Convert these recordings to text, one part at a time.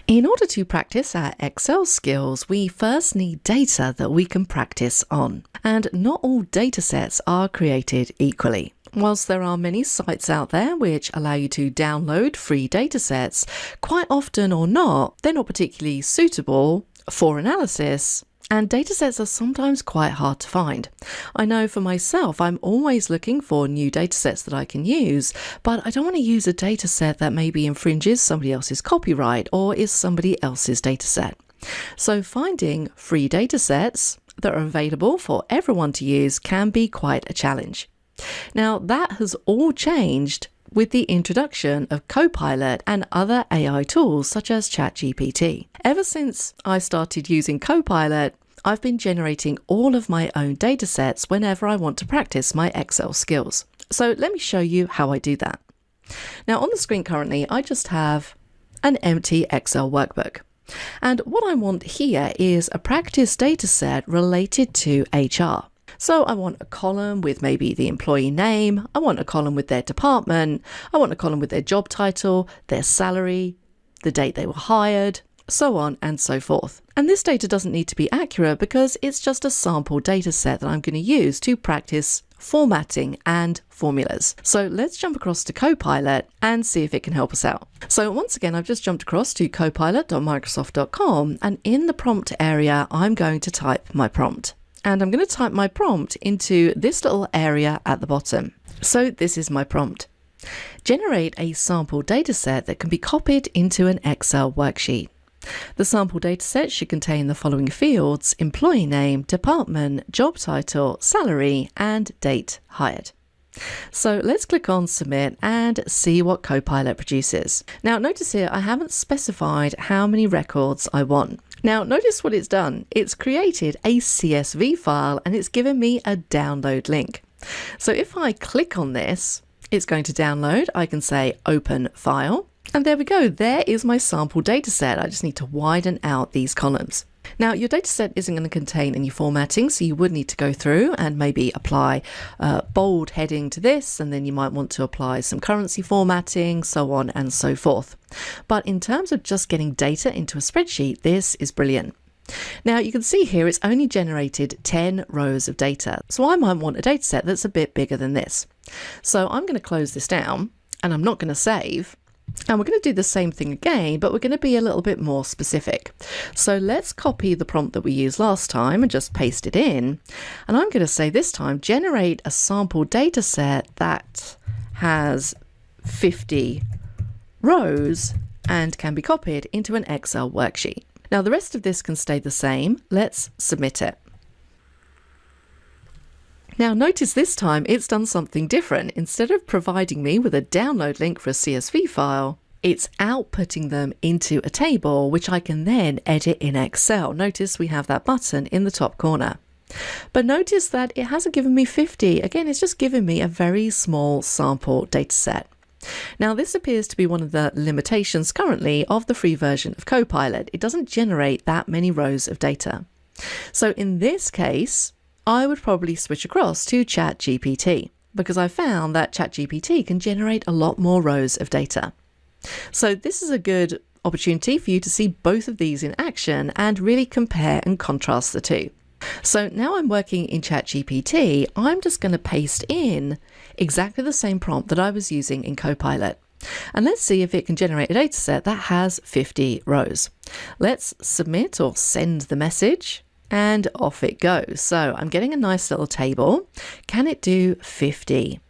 In order to practice our Excel skills, we first need data that we can practice on. And not all datasets are created equally. Whilst there are many sites out there which allow you to download free datasets, quite often or not, they're not particularly suitable for analysis. And datasets are sometimes quite hard to find. I know for myself, I'm always looking for new datasets that I can use, but I don't want to use a dataset that maybe infringes somebody else's copyright or is somebody else's dataset. So finding free datasets that are available for everyone to use can be quite a challenge. Now, that has all changed with the introduction of Copilot and other AI tools such as ChatGPT. Ever since I started using Copilot, I've been generating all of my own datasets whenever I want to practice my Excel skills. So let me show you how I do that. Now on the screen currently, I just have an empty Excel workbook. And what I want here is a practice dataset related to HR. So I want a column with maybe the employee name, I want a column with their department, I want a column with their job title, their salary, the date they were hired, so on and so forth. And this data doesn't need to be accurate because it's just a sample data set that I'm going to use to practice formatting and formulas. So let's jump across to Copilot and see if it can help us out. So once again, I've just jumped across to copilot.microsoft.com, and in the prompt area, I'm going to type my prompt. And I'm going to type my prompt into this little area at the bottom. So this is my prompt. Generate a sample dataset that can be copied into an Excel worksheet. The sample dataset should contain the following fields: employee name, department, job title, salary, and date hired. So let's click on submit and see what Copilot produces. Now notice here I haven't specified how many records I want. Now notice what it's done. It's created a CSV file and it's given me a download link. So if I click on this, it's going to download. I can say open file, and there we go. There is my sample dataset. I just need to widen out these columns. Now your dataset isn't going to contain any formatting, so you would need to go through and maybe apply bold heading to this, and then you might want to apply some currency formatting, so on and so forth. But in terms of just getting data into a spreadsheet, this is brilliant. Now you can see here it's only generated 10 rows of data, so I might want a dataset that's a bit bigger than this. So I'm going to close this down and I'm not going to save. And we're going to do the same thing again, but we're going to be a little bit more specific. So let's copy the prompt that we used last time and just paste it in. And I'm going to say this time, generate a sample data set that has 50 rows and can be copied into an Excel worksheet. Now the rest of this can stay the same. Let's submit it. Now notice this time it's done something different. Instead of providing me with a download link for a CSV file, it's outputting them into a table which I can then edit in Excel. Notice we have that button in the top corner. But notice that it hasn't given me 50. Again, it's just given me a very small sample data set. Now this appears to be one of the limitations currently of the free version of Copilot. It doesn't generate that many rows of data. So in this case, I would probably switch across to ChatGPT because I found that ChatGPT can generate a lot more rows of data. So this is a good opportunity for you to see both of these in action and really compare and contrast the two. So now I'm working in ChatGPT, I'm just going to paste in exactly the same prompt that I was using in Copilot. And let's see if it can generate a dataset that has 50 rows. Let's submit or send the message. And off it goes. So I'm getting a nice little table. Can it do 50?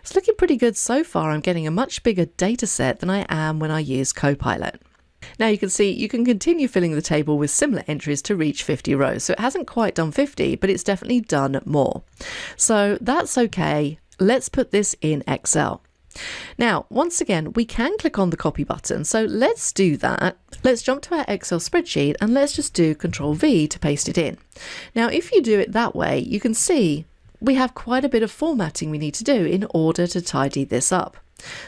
It's looking pretty good so far. I'm getting a much bigger data set than I am when I use Copilot. Now you can see you can continue filling the table with similar entries to reach 50 rows. So it hasn't quite done 50, but it's definitely done more. So that's okay. Let's put this in Excel. Now, once again, we can click on the copy button. So let's do that. Let's jump to our Excel spreadsheet and let's just do Control V to paste it in. Now, if you do it that way, you can see we have quite a bit of formatting we need to do in order to tidy this up.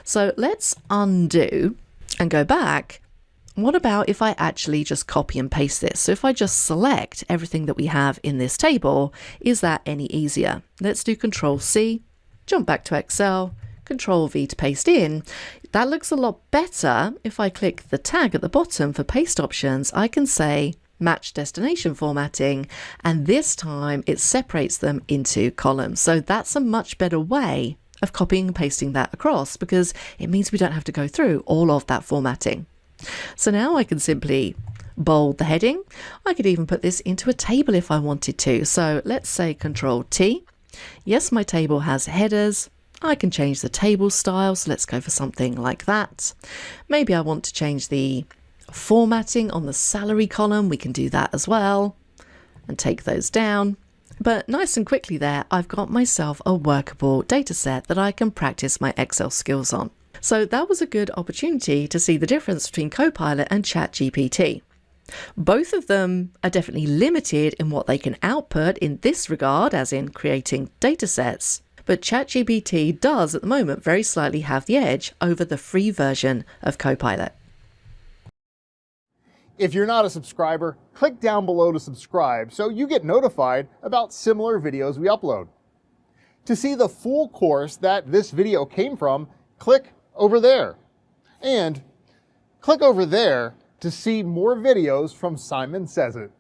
So let's undo and go back. What about if I actually just copy and paste this? So if I just select everything that we have in this table, is that any easier? Let's do Control C, jump back to Excel, Control V to paste in. That looks a lot better. If I click the tag at the bottom for paste options, I can say match destination formatting, and this time it separates them into columns. So that's a much better way of copying and pasting that across, because it means we don't have to go through all of that formatting. So now I can simply bold the heading. I could even put this into a table if I wanted to. So let's say Control T. Yes, my table has headers. I can change the table style, so let's go for something like that. Maybe I want to change the formatting on the salary column. We can do that as well and take those down. But nice and quickly there, I've got myself a workable data set that I can practice my Excel skills on. So that was a good opportunity to see the difference between Copilot and ChatGPT. Both of them are definitely limited in what they can output in this regard, as in creating data sets. But ChatGPT does at the moment very slightly have the edge over the free version of Copilot. If you're not a subscriber, click down below to subscribe so you get notified about similar videos we upload. To see the full course that this video came from, click over there. And click over there to see more videos from Simon Says It.